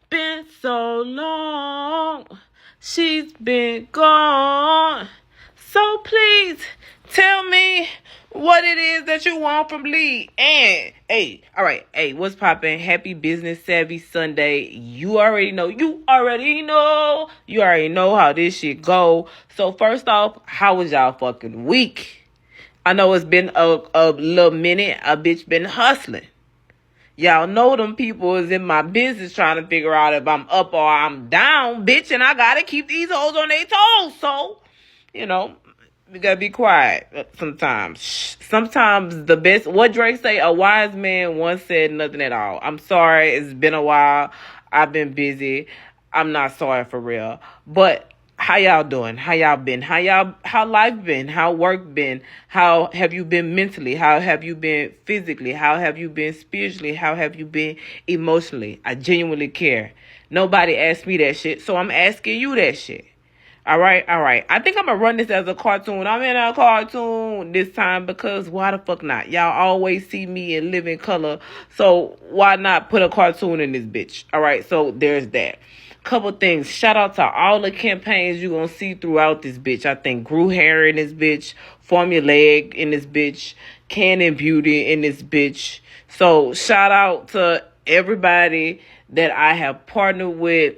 been so long. She's been gone. So please tell me what it is that you want from Lee. And, hey, all right. Hey, what's poppin'? Happy Business Savvy Sunday. You already know. You already know how this shit go. So first off, how was y'all fucking week? I know it's been a little minute. A bitch been hustling. Y'all know them people is in my business trying to figure out if I'm up or I'm down, bitch, and I gotta keep these hoes on their toes. So, you know, we gotta be quiet sometimes. Sometimes the best, what Drake say, a wise man once said nothing at all. I'm sorry, it's been a while. I've been busy. I'm not sorry for real. But how y'all doing? How y'all been? How life been? How work been? How have you been mentally? How have you been physically? How have you been spiritually? How have you been emotionally? I genuinely care. Nobody asked me that shit, so I'm asking you that shit. All right. I think I'm gonna run this as a cartoon. I'm in a cartoon this time because why the fuck not? Y'all always see me in living color, so why not put a cartoon in this bitch? All right, so there's that. Couple things. Shout out to all the campaigns you're gonna see throughout this bitch. I think Grew Hair in this bitch, Formulaic in this bitch, Canon Beauty in this bitch. So shout out to everybody that I have partnered with.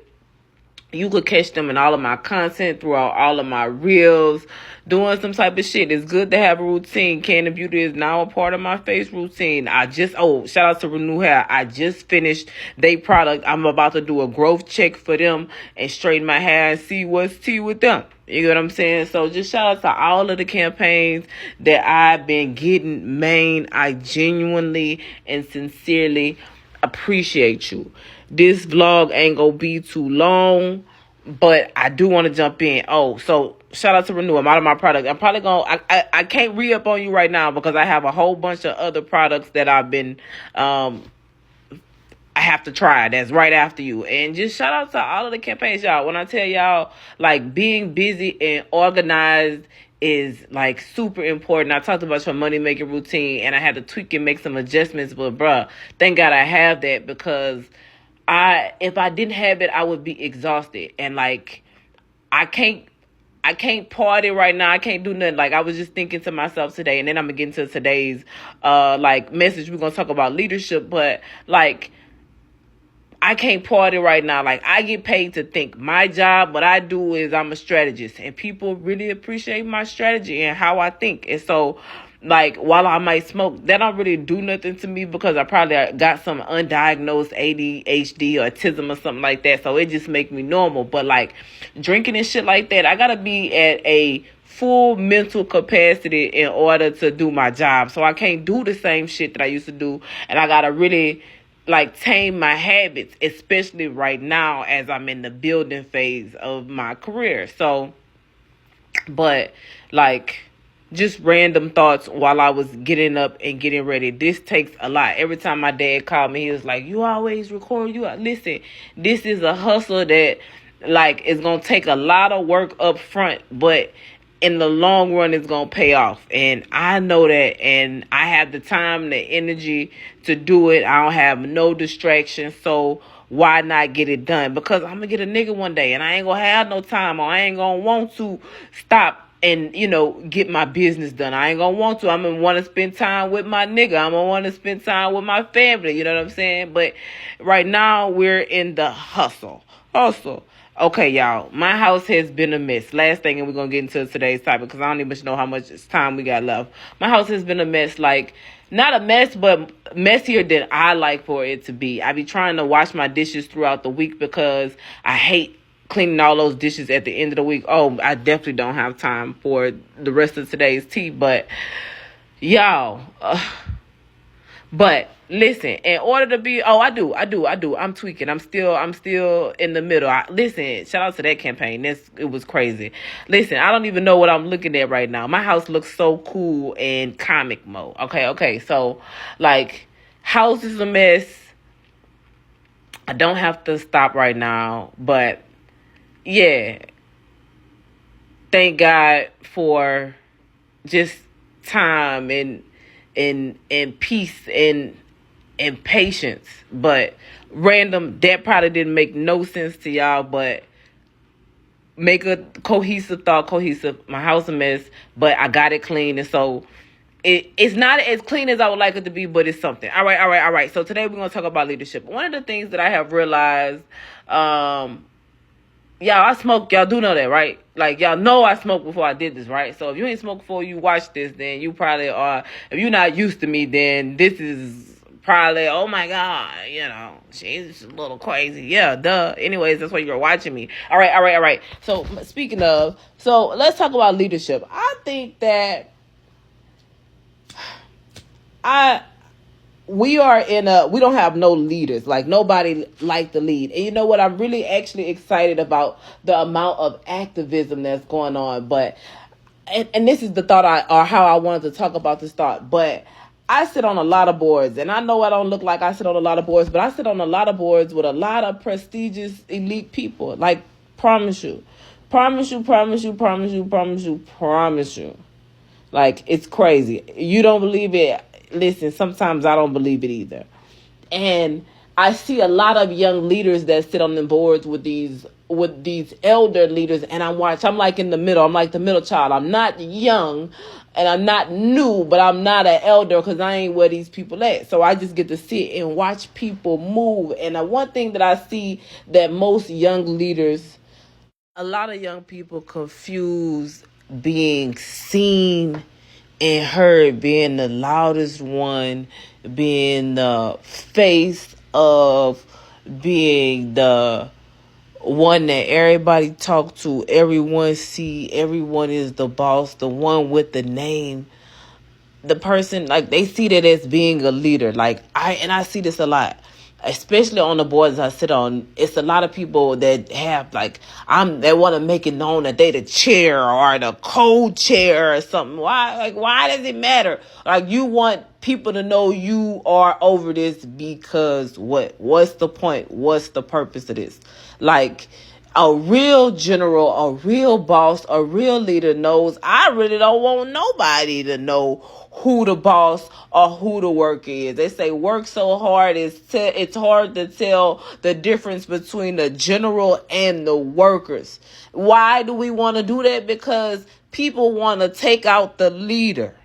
You could catch them in all of my content throughout all of my reels, doing some type of shit. It's good to have a routine. Canon Beauty is now a part of my face routine. Shout out to Renew Hair. I just finished their product. I'm about to do a growth check for them and straighten my hair and see what's tea with them. You know what I'm saying? So just shout out to all of the campaigns that I've been getting, man. I genuinely and sincerely appreciate you. This vlog ain't gonna be too long, but I do want to jump in. Oh, so shout out to Renew. I'm out of my product. I'm probably gonna. I can't re-up on you right now because I have a whole bunch of other products that I've been I have to try. That's right after you. And just shout out to all of the campaigns, y'all. When I tell y'all, like, being busy and organized is like super important. I talked about your money making routine and I had to tweak and make some adjustments, but bruh, thank God I have that because if I didn't have it, I would be exhausted. And like, I can't party right now. I can't do nothing. Like, I was just thinking to myself today, and then I'm gonna get into today's message. We're gonna talk about leadership, but like, I can't party right now. Like, I get paid to think. My job, what I do is I'm a strategist, and people really appreciate my strategy and how I think. And so, like, while I might smoke, that don't really do nothing to me because I probably got some undiagnosed ADHD or autism or something like that. So it just make me normal. But like, drinking and shit like that, I gotta be at a full mental capacity in order to do my job. So I can't do the same shit that I used to do, and I gotta really like tame my habits, especially right now as I'm in the building phase of my career. So, but like, just random thoughts while I was getting up and getting ready. This takes a lot. Every time my dad called me, he was like, you always record. Listen, this is a hustle that like is going to take a lot of work up front, but in the long run, it's going to pay off. And I know that, and I have the time, the energy to do it. I don't have no distractions. So why not get it done? Because I'm going to get a nigga one day and I ain't going to have no time, or I ain't going to want to stop and, you know, get my business done. I ain't going to want to. I'm going to want to spend time with my nigga. I'm going to want to spend time with my family. You know what I'm saying? But right now we're in the hustle. Okay, y'all, my house has been a mess. Last thing, and we're going to get into today's topic because I don't even know how much time we got left. My house has been a mess, like, not a mess, but messier than I like for it to be. I be trying to wash my dishes throughout the week because I hate cleaning all those dishes at the end of the week. Oh, I definitely don't have time for the rest of today's tea, but y'all... But listen, in order to be, I do. I'm tweaking. I'm still in the middle. Listen, shout out to that campaign. It was crazy. Listen, I don't even know what I'm looking at right now. My house looks so cool in comic mode. Okay. So, like, house is a mess. I don't have to stop right now, but yeah. Thank God for just time and peace and and patience. But random, that probably didn't make no sense to y'all, but make a cohesive thought, cohesive. My house a mess, but I got it clean, and so it's not as clean as I would like it to be, but it's something. All right. So today we're gonna talk about leadership. One of the things that I have realized, y'all, I smoke. Y'all do know that, right? Like, y'all know I smoked before I did this, right? So if you ain't smoked before you watch this, then you probably are. If you're not used to me, then this is probably, oh my God, she's a little crazy. Yeah, duh. Anyways, that's why you're watching me. All right. So speaking of, so let's talk about leadership. I think that we don't have no leaders. Like, nobody like to lead. And you know what? I'm really actually excited about the amount of activism that's going on. But, and this is the thought or how I wanted to talk about this thought. But I sit on a lot of boards, and I know I don't look like I sit on a lot of boards, but I sit on a lot of boards with a lot of prestigious elite people. Like, promise you. Like, it's crazy. You don't believe it? Listen, sometimes I don't believe it either. And I see a lot of young leaders that sit on the boards with these elder leaders, and I'm like in the middle. I'm like the middle child. I'm not young and I'm not new, but I'm not an elder because I ain't where these people at. So I just get to sit and watch people move. And one thing that I see that most young leaders, a lot of young people confuse being seen and heard, being the loudest one, being the face of, being the one that everybody talk to, everyone see, everyone is the boss, the one with the name, the person, like, they see that as being a leader. Like, I see this a lot, especially on the boards I sit on. It's a lot of people that have, like, they want to make it known that they the chair or the co-chair or something. Why does it matter? Like, you want people to know you are over this because what? What's the point? What's the purpose of this? Like, a real general, a real boss, a real leader knows, I really don't want nobody to know who the boss or who the worker is. They say work so hard, it's hard to tell the difference between the general and the workers. Why do we want to do that? Because people want to take out the leader.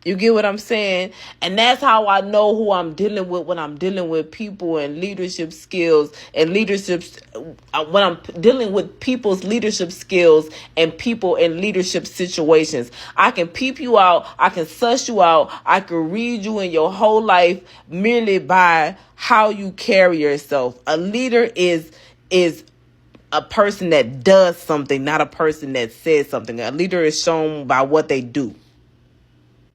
You get what I'm saying? And that's how I know who I'm dealing with when I'm dealing with people and leadership skills and when I'm dealing with people's leadership skills and people in leadership situations. I can peep you out. I can suss you out. I can read you in your whole life merely by how you carry yourself. A leader is a person that does something, not a person that says something. A leader is shown by what they do.